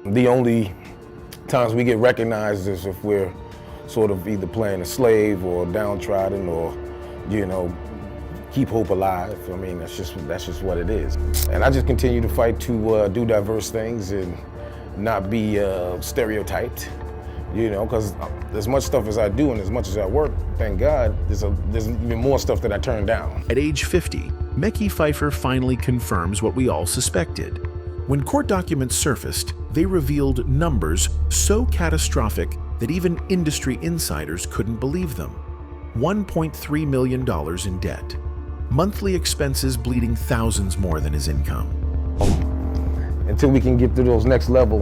The only times we get recognized is if we're sort of either playing a slave or downtrodden or, keep hope alive. I mean, that's just what it is. And I just continue to fight to do diverse things and not be stereotyped, because as much stuff as I do and as much as I work, thank God, there's even more stuff that I turn down. At age 50, Mekhi Phifer finally confirms what we all suspected. When court documents surfaced, they revealed numbers so catastrophic that even industry insiders couldn't believe them. $1.3 million in debt. Monthly expenses bleeding thousands more than his income. Until we can get to those next level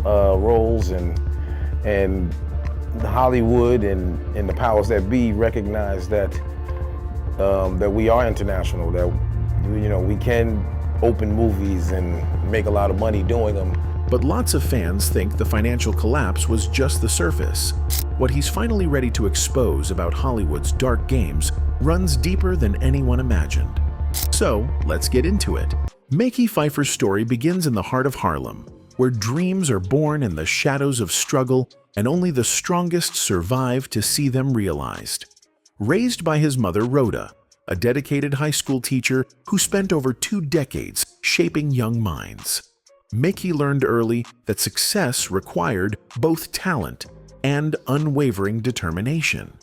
roles and Hollywood and the powers that be recognize that that we are international, that we can open movies and make a lot of money doing them. But lots of fans think the financial collapse was just the surface. What he's finally ready to expose about Hollywood's dark games runs deeper than anyone imagined. So let's get into it. Mekhi Phifer's story begins in the heart of Harlem, where dreams are born in the shadows of struggle and only the strongest survive to see them realized. Raised by his mother, Rhoda, a dedicated high school teacher who spent over 2 decades shaping young minds, Mekhi learned early that success required both talent and unwavering determination.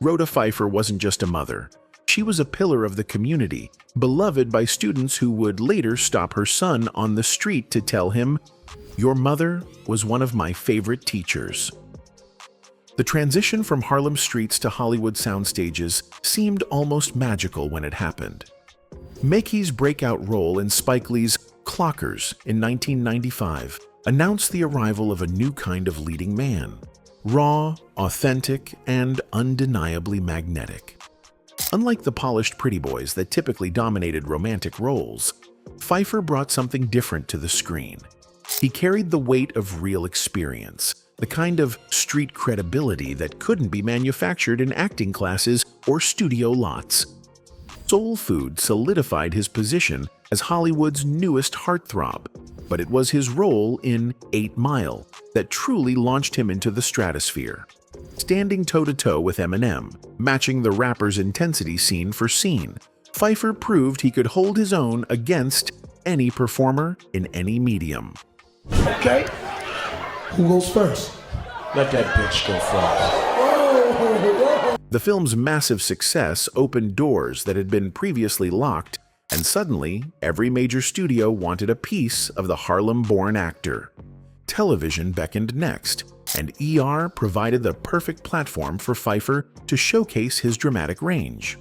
Rhoda Phifer wasn't just a mother. She was a pillar of the community, beloved by students who would later stop her son on the street to tell him, "Your mother was one of my favorite teachers." The transition from Harlem streets to Hollywood soundstages seemed almost magical when it happened. Mekhi's breakout role in Spike Lee's Clockers in 1995 announced the arrival of a new kind of leading man. Raw, authentic, and undeniably magnetic. Unlike the polished pretty boys that typically dominated romantic roles, Phifer brought something different to the screen. He carried the weight of real experience, the kind of street credibility that couldn't be manufactured in acting classes or studio lots. Soul Food solidified his position as Hollywood's newest heartthrob, but it was his role in 8 Mile that truly launched him into the stratosphere. Standing toe-to-toe with Eminem, matching the rapper's intensity scene for scene, Phifer proved he could hold his own against any performer in any medium. Okay, who goes first? Let that bitch go first. The film's massive success opened doors that had been previously locked, and suddenly, every major studio wanted a piece of the Harlem-born actor. Television beckoned next, and ER provided the perfect platform for Phifer to showcase his dramatic range.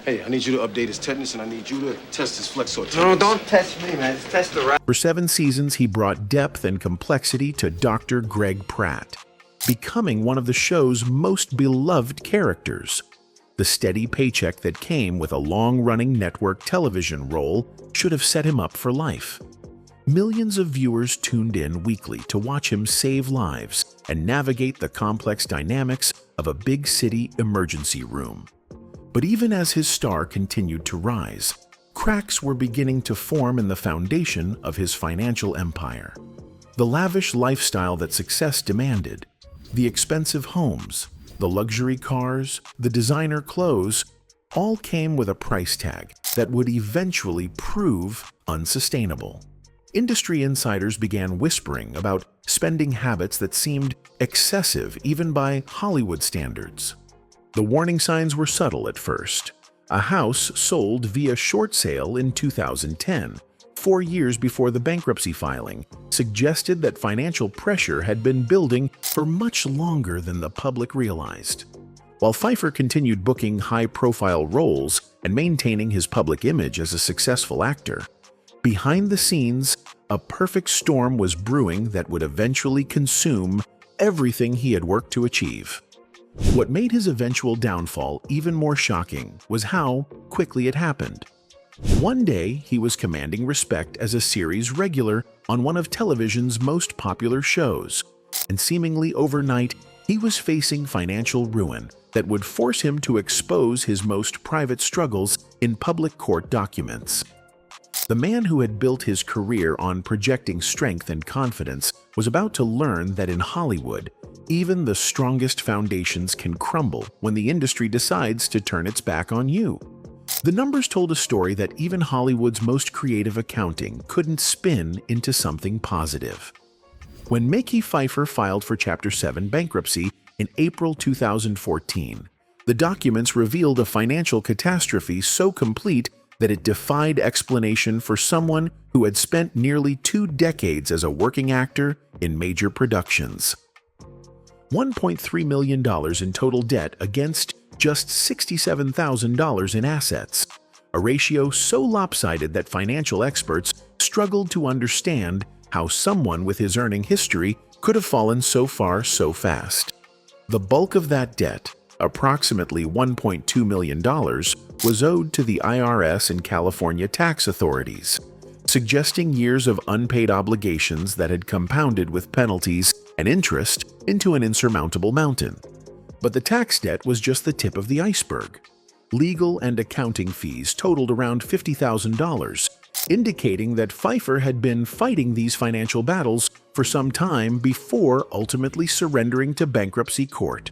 Hey, I need you to update his tetanus, and I need you to test his flexor tetanus. No, don't test me, man. Just test the rap. For 7 seasons, he brought depth and complexity to Dr. Greg Pratt, becoming one of the show's most beloved characters. The steady paycheck that came with a long-running network television role should have set him up for life. Millions of viewers tuned in weekly to watch him save lives and navigate the complex dynamics of a big city emergency room. But even as his star continued to rise, cracks were beginning to form in the foundation of his financial empire. The lavish lifestyle that success demanded, the expensive homes, the luxury cars, the designer clothes, all came with a price tag that would eventually prove unsustainable. Industry insiders began whispering about spending habits that seemed excessive even by Hollywood standards. The warning signs were subtle at first. A house sold via short sale in 2010, 4 years before the bankruptcy filing, suggested that financial pressure had been building for much longer than the public realized. While Phifer continued booking high-profile roles and maintaining his public image as a successful actor, behind the scenes, a perfect storm was brewing that would eventually consume everything he had worked to achieve. What made his eventual downfall even more shocking was how quickly it happened. One day, he was commanding respect as a series regular on one of television's most popular shows, and seemingly overnight, he was facing financial ruin that would force him to expose his most private struggles in public court documents. The man who had built his career on projecting strength and confidence was about to learn that in Hollywood, even the strongest foundations can crumble when the industry decides to turn its back on you. The numbers told a story that even Hollywood's most creative accounting couldn't spin into something positive. When Mekhi Phifer filed for Chapter 7 bankruptcy in April 2014, the documents revealed a financial catastrophe so complete that it defied explanation for someone who had spent nearly 2 decades as a working actor in major productions. $1.3 million in total debt against just $67,000 in assets, a ratio so lopsided that financial experts struggled to understand how someone with his earning history could have fallen so far so fast. The bulk of that debt, approximately $1.2 million, was owed to the IRS and California tax authorities, suggesting years of unpaid obligations that had compounded with penalties and interest into an insurmountable mountain. But the tax debt was just the tip of the iceberg. Legal and accounting fees totaled around $50,000, indicating that Phifer had been fighting these financial battles for some time before ultimately surrendering to bankruptcy court.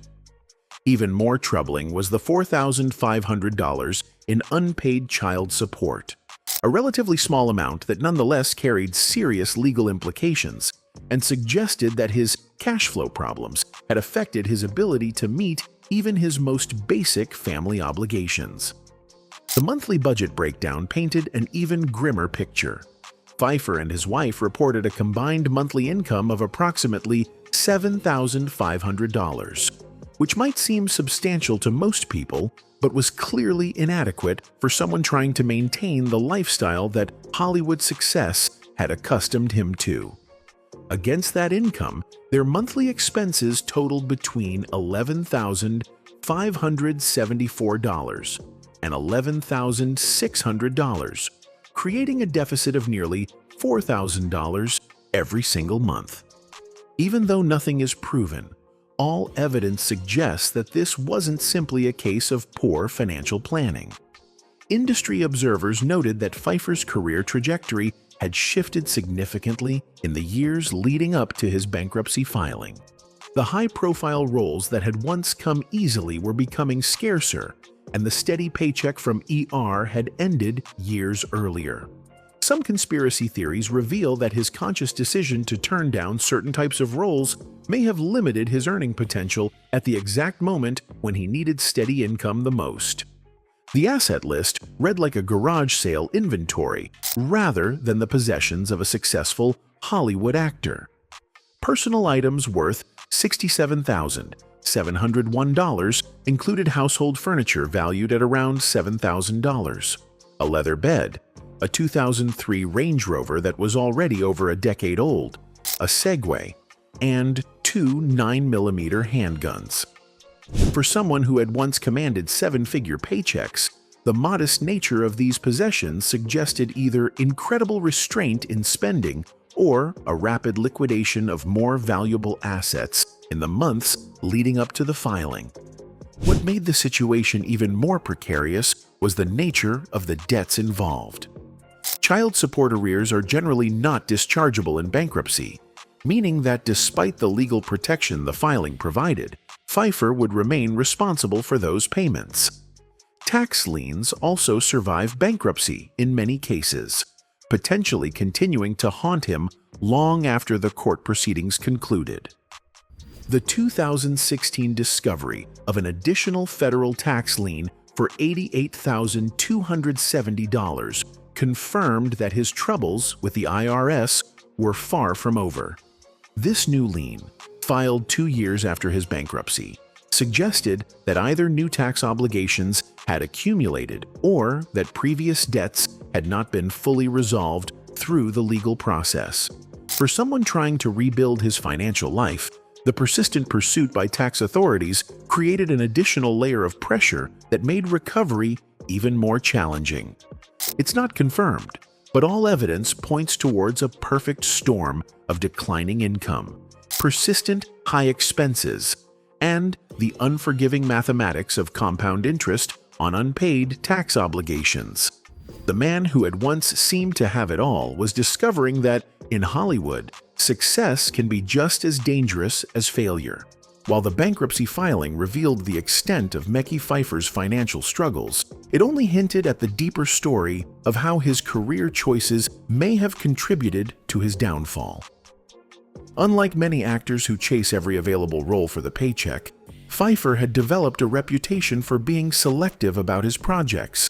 Even more troubling was the $4,500 in unpaid child support, a relatively small amount that nonetheless carried serious legal implications and suggested that his cash flow problems had affected his ability to meet even his most basic family obligations. The monthly budget breakdown painted an even grimmer picture. Phifer and his wife reported a combined monthly income of approximately $7,500, which might seem substantial to most people, but was clearly inadequate for someone trying to maintain the lifestyle that Hollywood success had accustomed him to. Against that income, their monthly expenses totaled between $11,574 and $11,600, creating a deficit of nearly $4,000 every single month. Even though nothing is proven, all evidence suggests that this wasn't simply a case of poor financial planning. Industry observers noted that Phifer's career trajectory had shifted significantly in the years leading up to his bankruptcy filing. The high-profile roles that had once come easily were becoming scarcer, and the steady paycheck from ER had ended years earlier. Some conspiracy theories reveal that his conscious decision to turn down certain types of roles may have limited his earning potential at the exact moment when he needed steady income the most. The asset list read like a garage sale inventory rather than the possessions of a successful Hollywood actor. Personal items worth $67,701 included household furniture valued at around $7,000, a leather bed, a 2003 Range Rover that was already over a decade old, a Segway, and 2 9mm handguns. For someone who had once commanded 7-figure paychecks, the modest nature of these possessions suggested either incredible restraint in spending or a rapid liquidation of more valuable assets in the months leading up to the filing. What made the situation even more precarious was the nature of the debts involved. Child support arrears are generally not dischargeable in bankruptcy, meaning that despite the legal protection the filing provided, Phifer would remain responsible for those payments. Tax liens also survive bankruptcy in many cases, potentially continuing to haunt him long after the court proceedings concluded. The 2016 discovery of an additional federal tax lien for $88,270 confirmed that his troubles with the IRS were far from over. This new lien, filed 2 years after his bankruptcy, suggested that either new tax obligations had accumulated or that previous debts had not been fully resolved through the legal process. For someone trying to rebuild his financial life, the persistent pursuit by tax authorities created an additional layer of pressure that made recovery even more challenging. It's not confirmed, but all evidence points towards a perfect storm of declining income, persistent high expenses, and the unforgiving mathematics of compound interest on unpaid tax obligations. The man who had once seemed to have it all was discovering that, in Hollywood, success can be just as dangerous as failure. While the bankruptcy filing revealed the extent of Mekhi Phifer's financial struggles, it only hinted at the deeper story of how his career choices may have contributed to his downfall. Unlike many actors who chase every available role for the paycheck, Phifer had developed a reputation for being selective about his projects,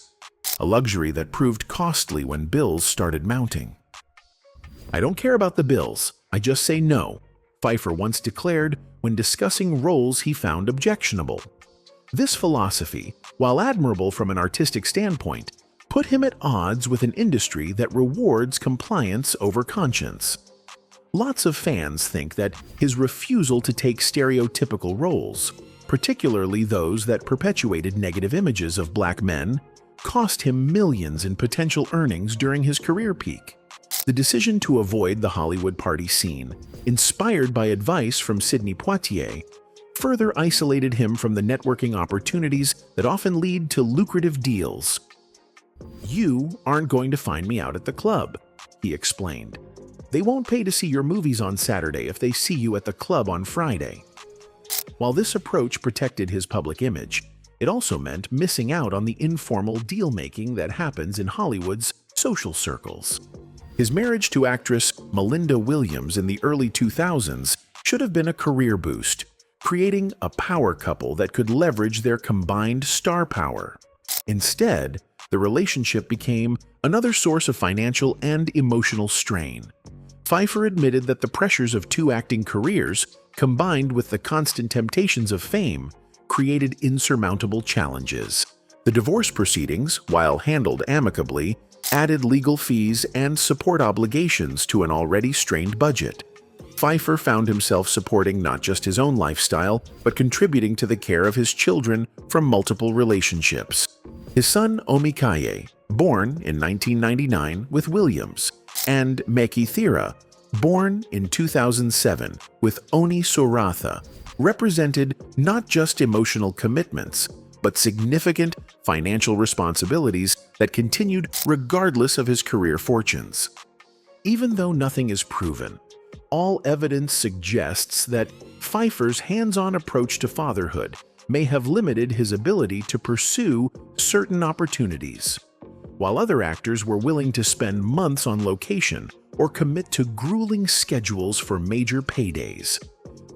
a luxury that proved costly when bills started mounting. "I don't care about the bills, I just say no," Phifer once declared when discussing roles he found objectionable. This philosophy, while admirable from an artistic standpoint, put him at odds with an industry that rewards compliance over conscience. Lots of fans think that his refusal to take stereotypical roles, particularly those that perpetuated negative images of black men, cost him millions in potential earnings during his career peak. The decision to avoid the Hollywood party scene, inspired by advice from Sidney Poitier, further isolated him from the networking opportunities that often lead to lucrative deals. "You aren't going to find me out at the club," he explained. "They won't pay to see your movies on Saturday if they see you at the club on Friday." While this approach protected his public image, it also meant missing out on the informal deal-making that happens in Hollywood's social circles. His marriage to actress Melinda Williams in the early 2000s should have been a career boost, creating a power couple that could leverage their combined star power. Instead, the relationship became another source of financial and emotional strain. Phifer admitted that the pressures of two acting careers, combined with the constant temptations of fame, created insurmountable challenges. The divorce proceedings, while handled amicably, added legal fees and support obligations to an already strained budget. Phifer found himself supporting not just his own lifestyle, but contributing to the care of his children from multiple relationships. His son Omikaye, born in 1999 with Williams, and Mekhi Phifer, born in 2007 with Oni Soratha, represented not just emotional commitments, but significant financial responsibilities that continued regardless of his career fortunes. Even though nothing is proven, all evidence suggests that Phifer's hands-on approach to fatherhood may have limited his ability to pursue certain opportunities. While other actors were willing to spend months on location or commit to grueling schedules for major paydays,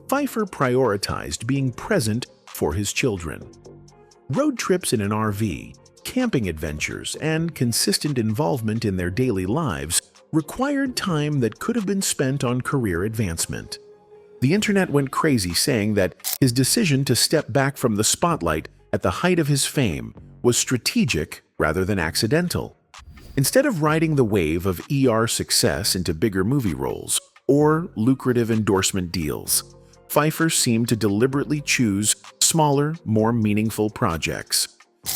Phifer prioritized being present for his children. Road trips in an RV, camping adventures, and consistent involvement in their daily lives required time that could have been spent on career advancement. The internet went crazy saying that his decision to step back from the spotlight at the height of his fame was strategic rather than accidental. Instead of riding the wave of ER success into bigger movie roles or lucrative endorsement deals, Phifer seemed to deliberately choose smaller, more meaningful projects.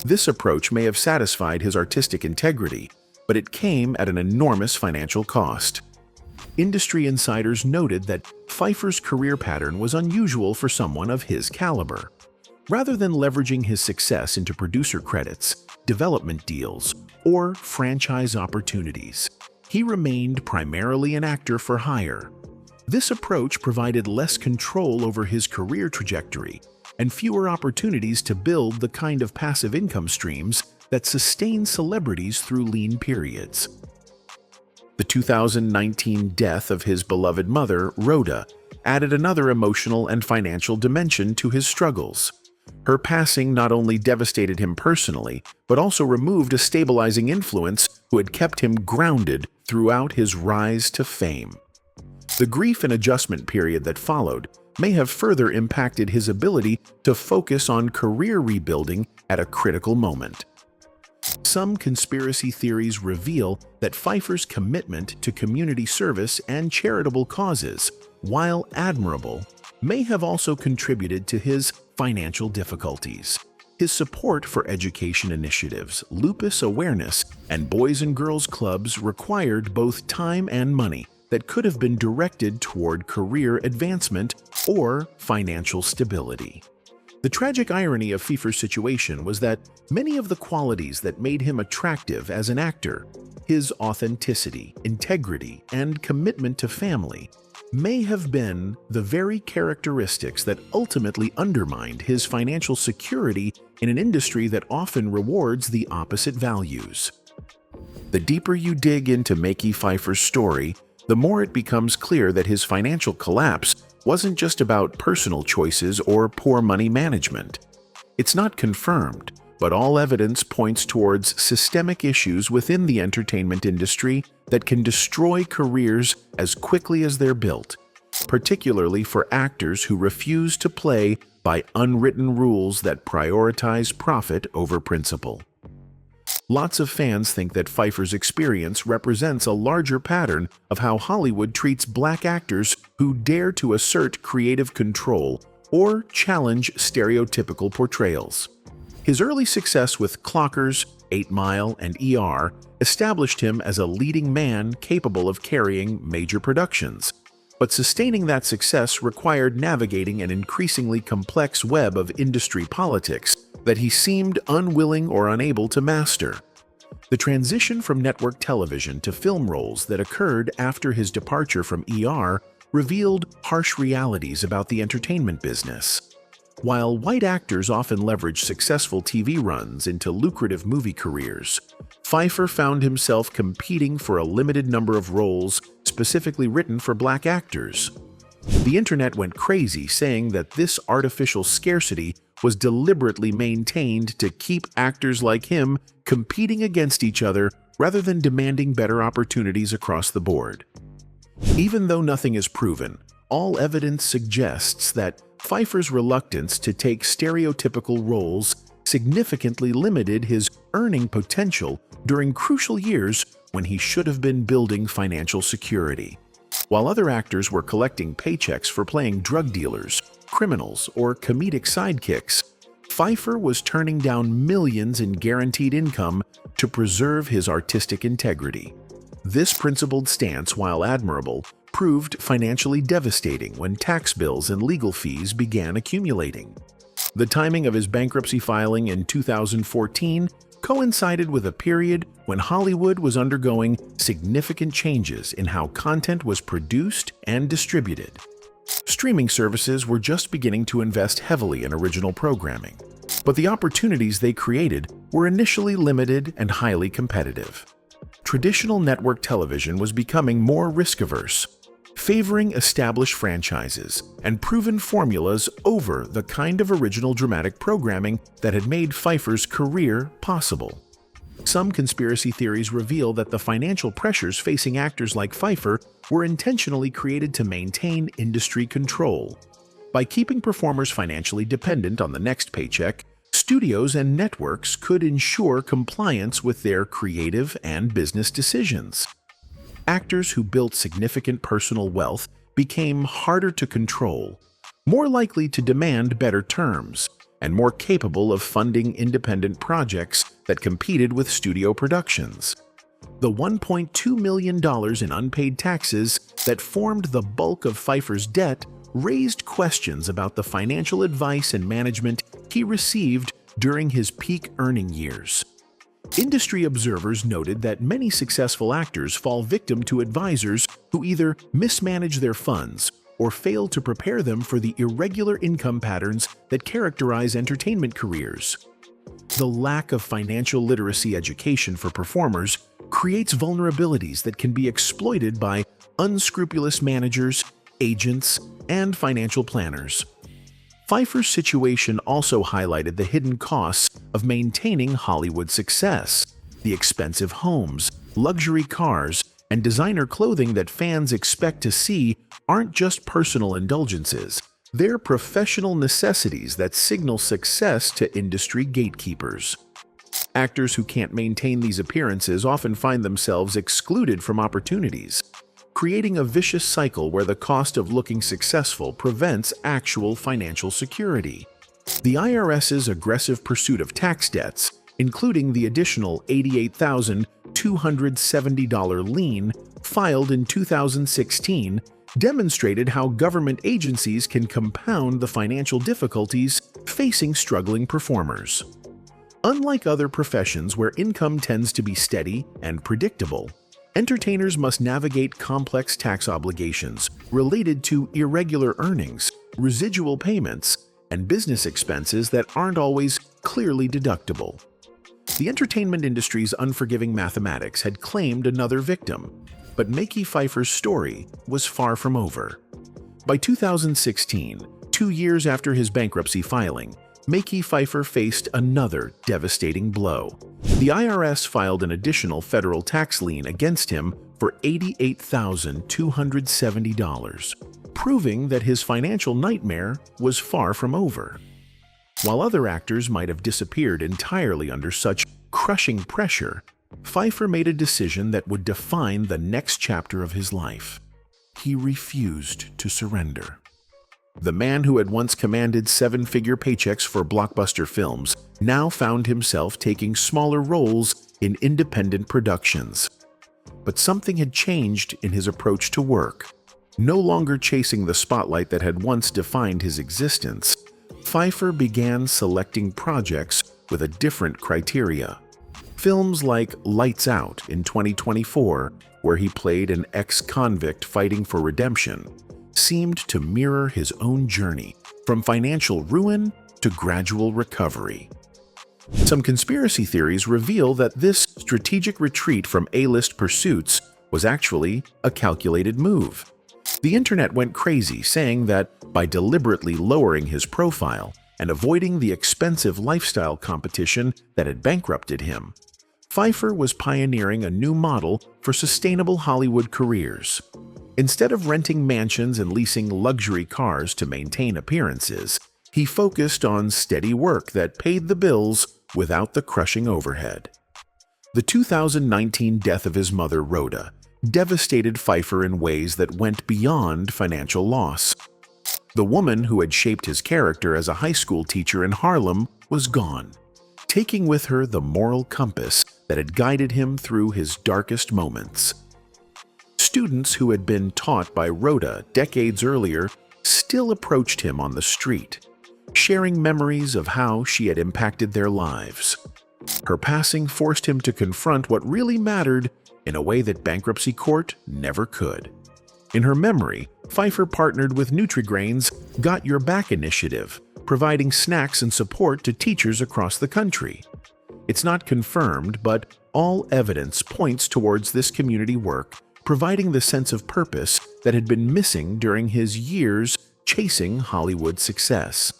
This approach may have satisfied his artistic integrity, but it came at an enormous financial cost. Industry insiders noted that Phifer's career pattern was unusual for someone of his caliber. Rather than leveraging his success into producer credits, development deals, or franchise opportunities, he remained primarily an actor for hire. This approach provided less control over his career trajectory and fewer opportunities to build the kind of passive income streams that sustain celebrities through lean periods. The 2019 death of his beloved mother, Rhoda, added another emotional and financial dimension to his struggles. Her passing not only devastated him personally, but also removed a stabilizing influence who had kept him grounded throughout his rise to fame. The grief and adjustment period that followed may have further impacted his ability to focus on career rebuilding at a critical moment. Some conspiracy theories reveal that Phifer's commitment to community service and charitable causes, while admirable, may have also contributed to his financial difficulties. His support for education initiatives, lupus awareness, and boys and girls clubs required both time and money that could have been directed toward career advancement or financial stability. The tragic irony of Phifer's situation was that many of the qualities that made him attractive as an actor, his authenticity, integrity, and commitment to family, may have been the very characteristics that ultimately undermined his financial security in an industry that often rewards the opposite values. The deeper you dig into Mekhi Phifer's story, the more it becomes clear that his financial collapse wasn't just about personal choices or poor money management. It's not confirmed, but all evidence points towards systemic issues within the entertainment industry that can destroy careers as quickly as they're built, particularly for actors who refuse to play by unwritten rules that prioritize profit over principle. Lots of fans think that Phifer's experience represents a larger pattern of how Hollywood treats black actors who dare to assert creative control or challenge stereotypical portrayals. His early success with Clockers, 8 Mile, and ER established him as a leading man capable of carrying major productions. But sustaining that success required navigating an increasingly complex web of industry politics that he seemed unwilling or unable to master. The transition from network television to film roles that occurred after his departure from ER revealed harsh realities about the entertainment business. While white actors often leverage successful TV runs into lucrative movie careers, Phifer found himself competing for a limited number of roles specifically written for black actors. The internet went crazy saying that this artificial scarcity was deliberately maintained to keep actors like him competing against each other rather than demanding better opportunities across the board. Even though nothing is proven, all evidence suggests that Phifer's reluctance to take stereotypical roles significantly limited his earning potential during crucial years when he should have been building financial security. While other actors were collecting paychecks for playing drug dealers, criminals, or comedic sidekicks, Phifer was turning down millions in guaranteed income to preserve his artistic integrity. This principled stance, while admirable, proved financially devastating when tax bills and legal fees began accumulating. The timing of his bankruptcy filing in 2014 coincided with a period when Hollywood was undergoing significant changes in how content was produced and distributed. Streaming services were just beginning to invest heavily in original programming, but the opportunities they created were initially limited and highly competitive. Traditional network television was becoming more risk-averse, favoring established franchises and proven formulas over the kind of original dramatic programming that had made Phifer's career possible. Some conspiracy theories reveal that the financial pressures facing actors like Phifer were intentionally created to maintain industry control. By keeping performers financially dependent on the next paycheck, studios and networks could ensure compliance with their creative and business decisions. Actors who built significant personal wealth became harder to control, more likely to demand better terms, and more capable of funding independent projects that competed with studio productions. The $1.2 million in unpaid taxes that formed the bulk of Phifer's debt raised questions about the financial advice and management he received during his peak earning years. Industry observers noted that many successful actors fall victim to advisors who either mismanage their funds or fail to prepare them for the irregular income patterns that characterize entertainment careers. The lack of financial literacy education for performers creates vulnerabilities that can be exploited by unscrupulous managers, agents, and financial planners. Phifer's situation also highlighted the hidden costs of maintaining Hollywood success. The expensive homes, luxury cars, and designer clothing that fans expect to see aren't just personal indulgences. They're professional necessities that signal success to industry gatekeepers. Actors who can't maintain these appearances often find themselves excluded from opportunities, creating a vicious cycle where the cost of looking successful prevents actual financial security. The IRS's aggressive pursuit of tax debts, including the additional $88,270 lien filed in 2016, demonstrated how government agencies can compound the financial difficulties facing struggling performers. Unlike other professions where income tends to be steady and predictable, entertainers must navigate complex tax obligations related to irregular earnings, residual payments, and business expenses that aren't always clearly deductible. The entertainment industry's unforgiving mathematics had claimed another victim, but Mekhi Phifer's story was far from over. By 2016, 2 years after his bankruptcy filing, Mekhi Phifer faced another devastating blow. The IRS filed an additional federal tax lien against him for $88,270, proving that his financial nightmare was far from over. While other actors might have disappeared entirely under such crushing pressure, Phifer made a decision that would define the next chapter of his life. He refused to surrender. The man who had once commanded seven-figure paychecks for blockbuster films now found himself taking smaller roles in independent productions. But something had changed in his approach to work. No longer chasing the spotlight that had once defined his existence, Phifer began selecting projects with a different criteria. Films like Lights Out in 2024, where he played an ex-convict fighting for redemption, seemed to mirror his own journey from financial ruin to gradual recovery. Some conspiracy theories reveal that this strategic retreat from A-list pursuits was actually a calculated move. The internet went crazy, saying that by deliberately lowering his profile and avoiding the expensive lifestyle competition that had bankrupted him, Phifer was pioneering a new model for sustainable Hollywood careers. Instead of renting mansions and leasing luxury cars to maintain appearances, he focused on steady work that paid the bills without the crushing overhead. The 2019 death of his mother, Rhoda, devastated Phifer in ways that went beyond financial loss. The woman who had shaped his character as a high school teacher in Harlem was gone, taking with her the moral compass that had guided him through his darkest moments. Students who had been taught by Rhoda decades earlier still approached him on the street, sharing memories of how she had impacted their lives. Her passing forced him to confront what really mattered in a way that bankruptcy court never could. In her memory, Phifer partnered with Nutri-Grain's Got Your Back initiative, providing snacks and support to teachers across the country. It's not confirmed, but all evidence points towards this community work providing the sense of purpose that had been missing during his years chasing Hollywood success.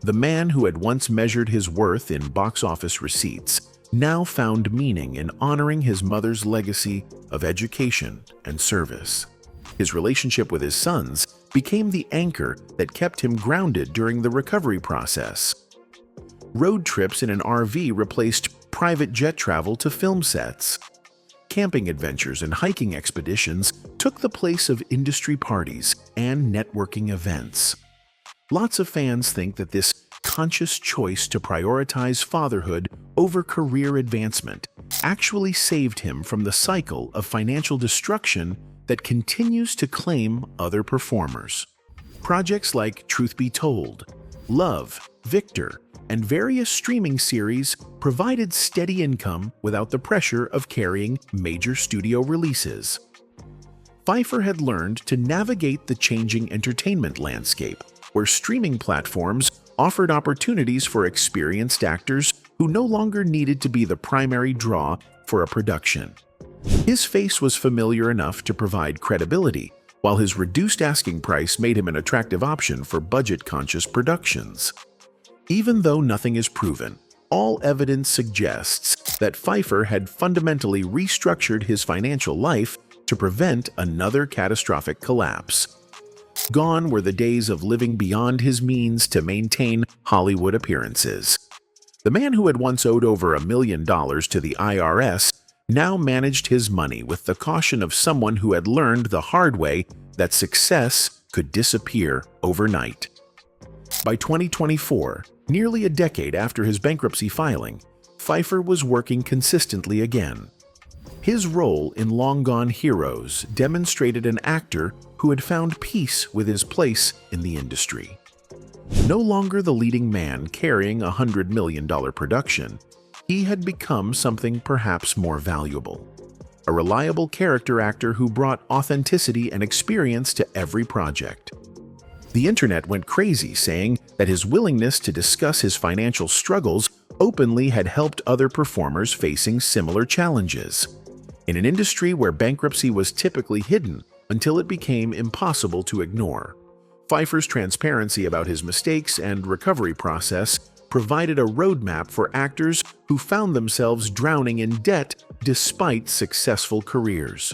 The man who had once measured his worth in box office receipts now found meaning in honoring his mother's legacy of education and service. His relationship with his sons became the anchor that kept him grounded during the recovery process. Road trips in an RV replaced private jet travel to film sets. Camping adventures and hiking expeditions took the place of industry parties and networking events. Lots of fans think that this conscious choice to prioritize fatherhood over career advancement actually saved him from the cycle of financial destruction that continues to claim other performers. Projects like Truth Be Told, Love, Victor, and various streaming series provided steady income without the pressure of carrying major studio releases. Phifer had learned to navigate the changing entertainment landscape, where streaming platforms offered opportunities for experienced actors who no longer needed to be the primary draw for a production. His face was familiar enough to provide credibility, while his reduced asking price made him an attractive option for budget-conscious productions. Even though nothing is proven, all evidence suggests that Phifer had fundamentally restructured his financial life to prevent another catastrophic collapse. Gone were the days of living beyond his means to maintain Hollywood appearances. The man who had once owed over $1 million to the IRS now managed his money with the caution of someone who had learned the hard way that success could disappear overnight. By 2024, nearly a decade after his bankruptcy filing, Phifer was working consistently again. His role in Long Gone Heroes demonstrated an actor who had found peace with his place in the industry. No longer the leading man carrying a $100 million production, he had become something perhaps more valuable. A reliable character actor who brought authenticity and experience to every project. The internet went crazy saying that his willingness to discuss his financial struggles openly had helped other performers facing similar challenges. In an industry where bankruptcy was typically hidden until it became impossible to ignore, Phifer's transparency about his mistakes and recovery process provided a roadmap for actors who found themselves drowning in debt despite successful careers.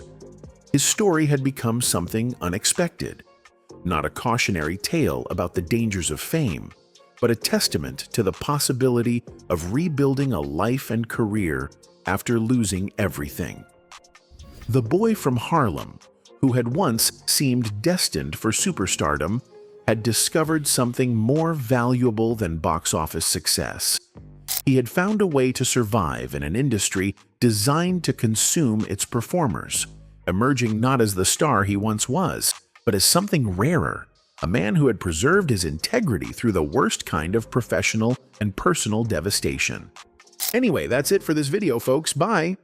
His story had become something unexpected. Not a cautionary tale about the dangers of fame, but a testament to the possibility of rebuilding a life and career after losing everything. The boy from Harlem, who had once seemed destined for superstardom, had discovered something more valuable than box office success. He had found a way to survive in an industry designed to consume its performers, emerging not as the star he once was, but as something rarer, a man who had preserved his integrity through the worst kind of professional and personal devastation. Anyway, that's it for this video, folks. Bye!